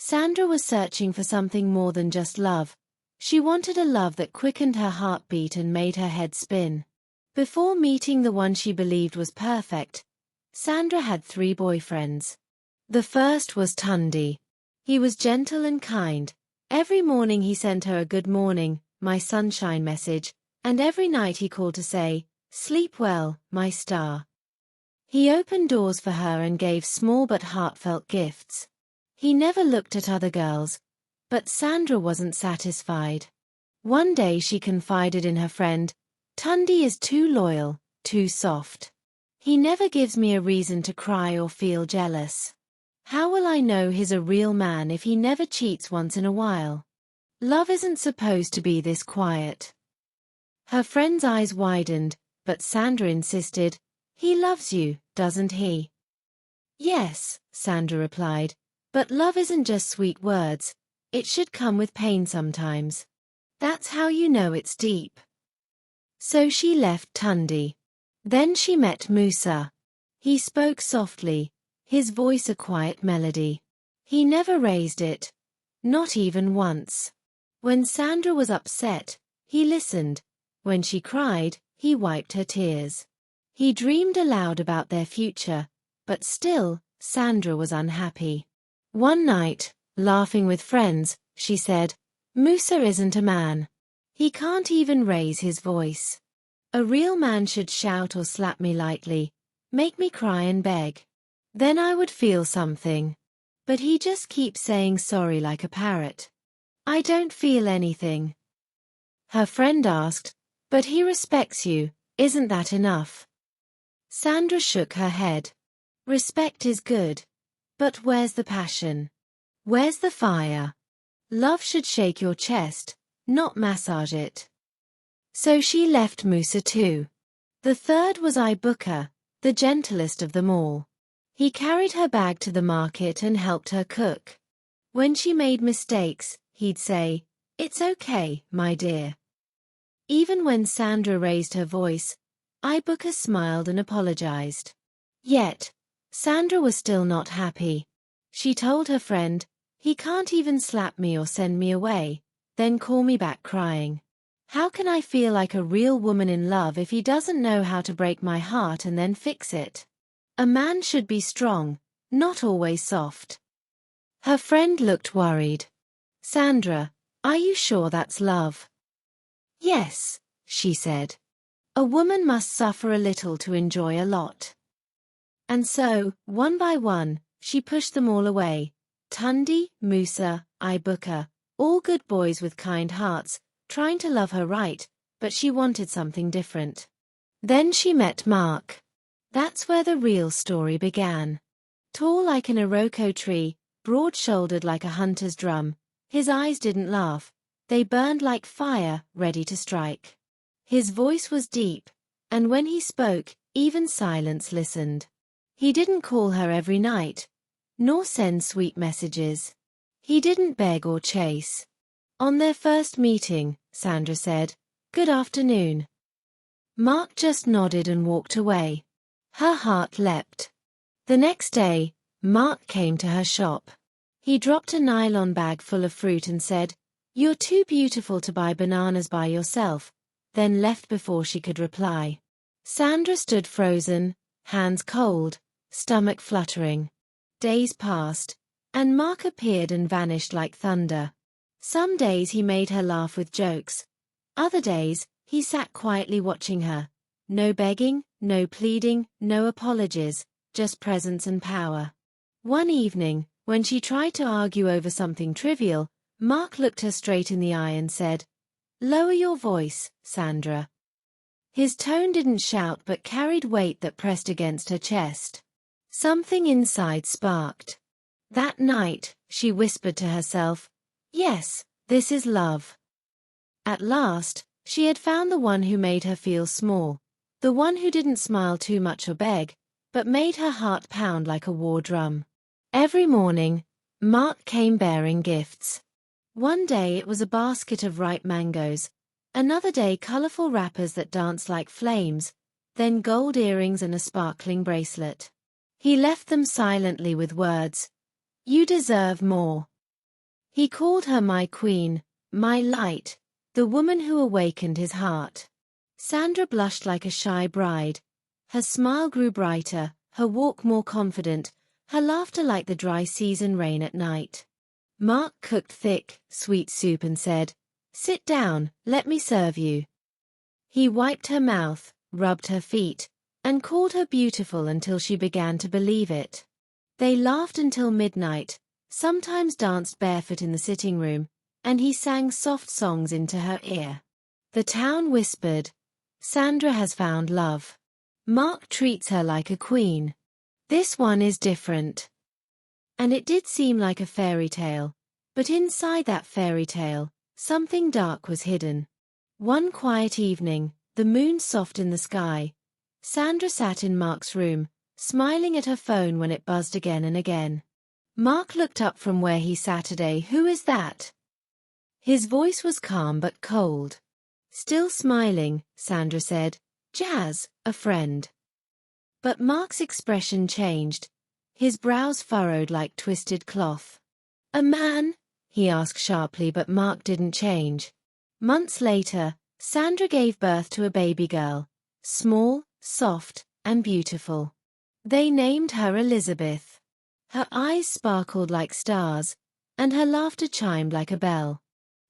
Sandra was searching for something more than just love. She wanted a love that quickened her heartbeat and made her head spin. Before meeting the one she believed was perfect, Sandra had 3 boyfriends. The first was Tundi. He was gentle and kind. Every morning he sent her a good morning, my sunshine message, and every night he called to say, "Sleep well, my star." He opened doors for her and gave small but heartfelt gifts. He never looked at other girls, but Sandra wasn't satisfied. One day she confided in her friend, "Tundi is too loyal, too soft. He never gives me a reason to cry or feel jealous. How will I know he's a real man if he never cheats once in a while? Love isn't supposed to be this quiet." Her friend's eyes widened, but Sandra insisted, "He loves you, doesn't he?" "Yes," Sandra replied, "but love isn't just sweet words. It should come with pain sometimes. That's how you know it's deep." So she left Tundi. Then she met Musa. He spoke softly, his voice a quiet melody. He never raised it, not even once. When Sandra was upset, he listened. When she cried, he wiped her tears. He dreamed aloud about their future, but still, Sandra was unhappy. One night, laughing with friends, she said, "Musa isn't a man. He can't even raise his voice. A real man should shout or slap me lightly, make me cry and beg. Then I would feel something. But he just keeps saying sorry like a parrot. I don't feel anything." Her friend asked, "But he respects you, isn't that enough?" Sandra shook her head. "Respect is good. But where's the passion? Where's the fire? Love should shake your chest, not massage it." So she left Musa too. The third was Ibuka, the gentlest of them all. He carried her bag to the market and helped her cook. When she made mistakes, he'd say, "It's okay, my dear." Even when Sandra raised her voice, Ibuka smiled and apologized. Yet, Sandra was still not happy. She told her friend, "He can't even slap me or send me away, then call me back crying. How can I feel like a real woman in love if he doesn't know how to break my heart and then fix it? A man should be strong, not always soft." Her friend looked worried. "Sandra, are you sure that's love?" "Yes," she said. "A woman must suffer a little to enjoy a lot." And so, one by one, she pushed them all away. Tundi, Musa, Ibuka, all good boys with kind hearts, trying to love her right, but she wanted something different. Then she met Mark. That's where the real story began. Tall like an Iroko tree, broad-shouldered like a hunter's drum, his eyes didn't laugh, they burned like fire, ready to strike. His voice was deep, and when he spoke, even silence listened. He didn't call her every night, nor send sweet messages. He didn't beg or chase. On their first meeting, Sandra said, "Good afternoon." Mark just nodded and walked away. Her heart leapt. The next day, Mark came to her shop. He dropped a nylon bag full of fruit and said, "You're too beautiful to buy bananas by yourself," then left before she could reply. Sandra stood frozen, hands cold, stomach fluttering. Days passed, and Mark appeared and vanished like thunder. Some days he made her laugh with jokes. Other days, he sat quietly watching her. No begging, no pleading, no apologies, just presence and power. One evening, when she tried to argue over something trivial, Mark looked her straight in the eye and said, "Lower your voice, Sandra." His tone didn't shout but carried weight that pressed against her chest. Something inside sparked. That night, she whispered to herself, "Yes, this is love." At last, she had found the one who made her feel small, the one who didn't smile too much or beg, but made her heart pound like a war drum. Every morning, Mark came bearing gifts. One day it was a basket of ripe mangoes, another day colorful wrappers that danced like flames, then gold earrings and a sparkling bracelet. He left them silently with words, "You deserve more." He called her my queen, my light, the woman who awakened his heart. Sandra blushed like a shy bride. Her smile grew brighter, her walk more confident, her laughter like the dry season rain at night. Mark cooked thick, sweet soup and said, "Sit down, let me serve you." He wiped her mouth, rubbed her feet, and called her beautiful until she began to believe it. They laughed until midnight, sometimes danced barefoot in the sitting room, and he sang soft songs into her ear. The town whispered, "Sandra has found love. Mark treats her like a queen. This one is different." And it did seem like a fairy tale, but inside that fairy tale, something dark was hidden. One quiet evening, the moon soft in the sky, Sandra sat in Mark's room, smiling at her phone when it buzzed again and again. Mark looked up from where he sat. "Who is that?" His voice was calm but cold. "Still smiling," Sandra said. "Jazz, a friend." But Mark's expression changed. His brows furrowed like twisted cloth. "A man?" he asked sharply, but Mark didn't change. Months later, Sandra gave birth to a baby girl, small, soft, and beautiful. They named her Elizabeth. Her eyes sparkled like stars, and her laughter chimed like a bell.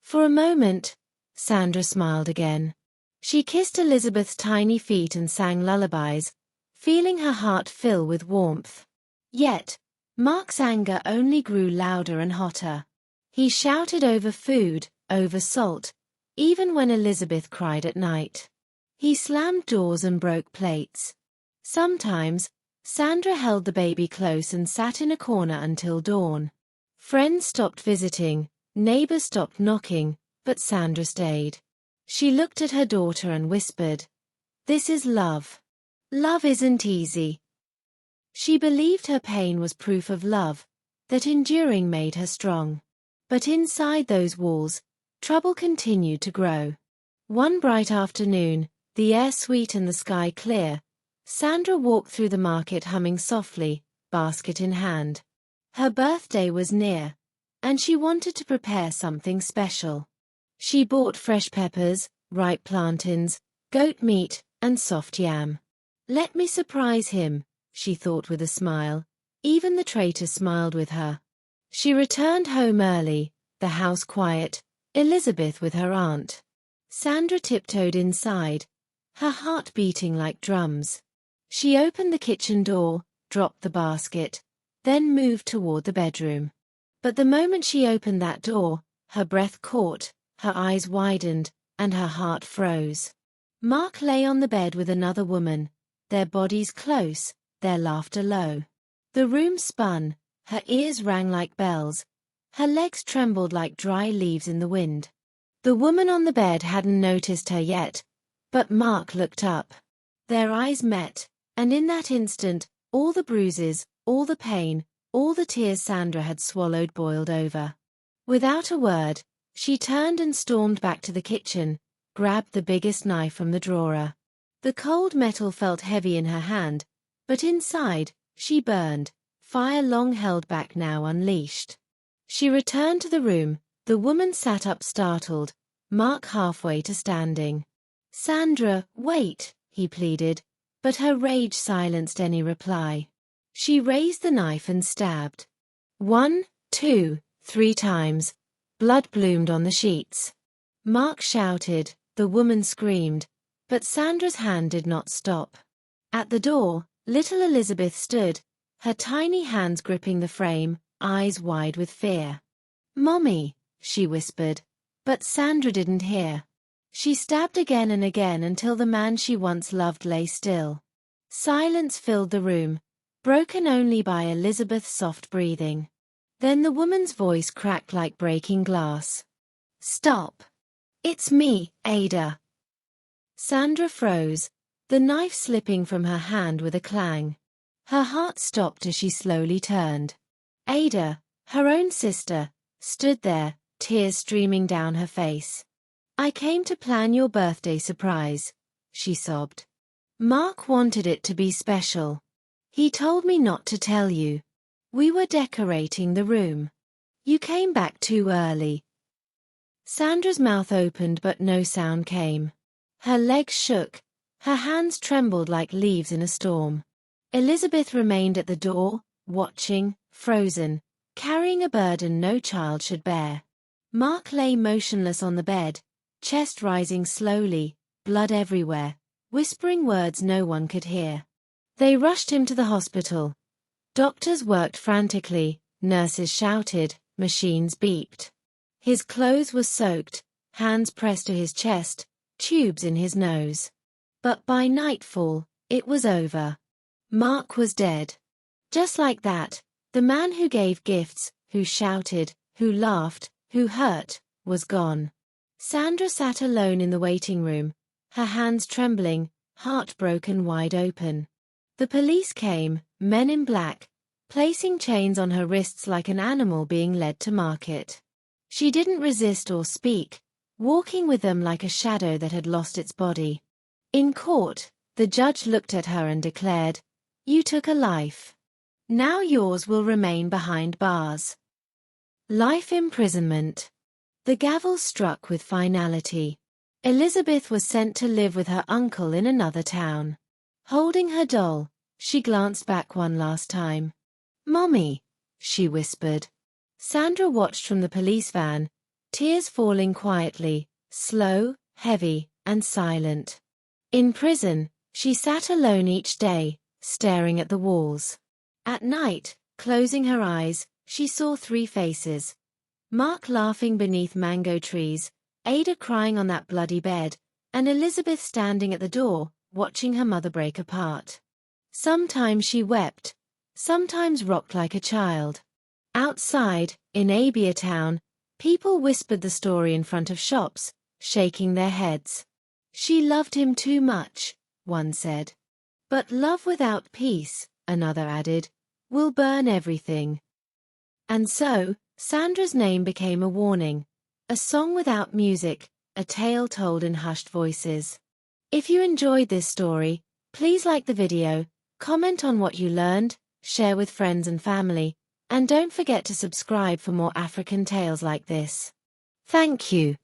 For a moment, Sandra smiled again. She kissed Elizabeth's tiny feet and sang lullabies, feeling her heart fill with warmth. Yet, Mark's anger only grew louder and hotter. He shouted over food, over salt, even when Elizabeth cried at night. He slammed doors and broke plates. Sometimes, Sandra held the baby close and sat in a corner until dawn. Friends stopped visiting, neighbors stopped knocking, but Sandra stayed. She looked at her daughter and whispered, "This is love. Love isn't easy." She believed her pain was proof of love, that enduring made her strong. But inside those walls, trouble continued to grow. One bright afternoon, the air sweet and the sky clear, Sandra walked through the market humming softly, basket in hand. Her birthday was near, and she wanted to prepare something special. She bought fresh peppers, ripe plantains, goat meat, and soft yam. "Let me surprise him," she thought with a smile. Even the traitor smiled with her. She returned home early, the house quiet, Elizabeth with her aunt. Sandra tiptoed inside, her heart beating like drums. She opened the kitchen door, dropped the basket, then moved toward the bedroom. But the moment she opened that door, her breath caught, her eyes widened, and her heart froze. Mark lay on the bed with another woman, their bodies close, their laughter low. The room spun, her ears rang like bells, her legs trembled like dry leaves in the wind. The woman on the bed hadn't noticed her yet, but Mark looked up. Their eyes met, and in that instant, all the bruises, all the pain, all the tears Sandra had swallowed boiled over. Without a word, she turned and stormed back to the kitchen, grabbed the biggest knife from the drawer. The cold metal felt heavy in her hand, but inside, she burned, fire long held back now unleashed. She returned to the room, the woman sat up startled, Mark halfway to standing. "Sandra, wait," he pleaded, but her rage silenced any reply. She raised the knife and stabbed. 1, 2, 3 times. Blood bloomed on the sheets. Mark shouted, the woman screamed, but Sandra's hand did not stop. At the door, little Elizabeth stood, her tiny hands gripping the frame, eyes wide with fear. "Mommy," she whispered, but Sandra didn't hear. She stabbed again and again until the man she once loved lay still. Silence filled the room, broken only by Elizabeth's soft breathing. Then the woman's voice cracked like breaking glass. "Stop. It's me, Ada." Sandra froze, the knife slipping from her hand with a clang. Her heart stopped as she slowly turned. Ada, her own sister, stood there, tears streaming down her face. "I came to plan your birthday surprise," she sobbed. "Mark wanted it to be special. He told me not to tell you. We were decorating the room." You came back too early. Sandra's mouth opened but no sound came. Her legs shook, her hands trembled like leaves in a storm. Elizabeth remained at the door, watching, frozen, carrying a burden no child should bear. Mark lay motionless on the bed, chest rising slowly, blood everywhere, whispering words no one could hear. They rushed him to the hospital. Doctors worked frantically, nurses shouted, machines beeped. His clothes were soaked, hands pressed to his chest, tubes in his nose. But by nightfall, it was over. Mark was dead. Just like that, the man who gave gifts, who shouted, who laughed, who hurt, was gone. Sandra sat alone in the waiting room, her hands trembling, heart broken wide open. The police came, men in black, placing chains on her wrists like an animal being led to market. She didn't resist or speak, walking with them like a shadow that had lost its body. In court, the judge looked at her and declared, "You took a life. Now yours will remain behind bars." Life imprisonment. The gavel struck with finality. Elizabeth was sent to live with her uncle in another town. Holding her doll, she glanced back one last time. "Mommy," she whispered. Sandra watched from the police van, tears falling quietly, slow, heavy, and silent. In prison, she sat alone each day, staring at the walls. At night, closing her eyes, she saw three faces. Mark laughing beneath mango trees, Ada crying on that bloody bed, and Elizabeth standing at the door, watching her mother break apart. Sometimes she wept, sometimes rocked like a child. Outside, in Abia town, people whispered the story in front of shops, shaking their heads. "She loved him too much," one said. "But love without peace," another added, "will burn everything." And so, Sandra's name became a warning, a song without music, a tale told in hushed voices. If you enjoyed this story, please like the video, comment on what you learned, share with friends and family, and don't forget to subscribe for more African tales like this. Thank you.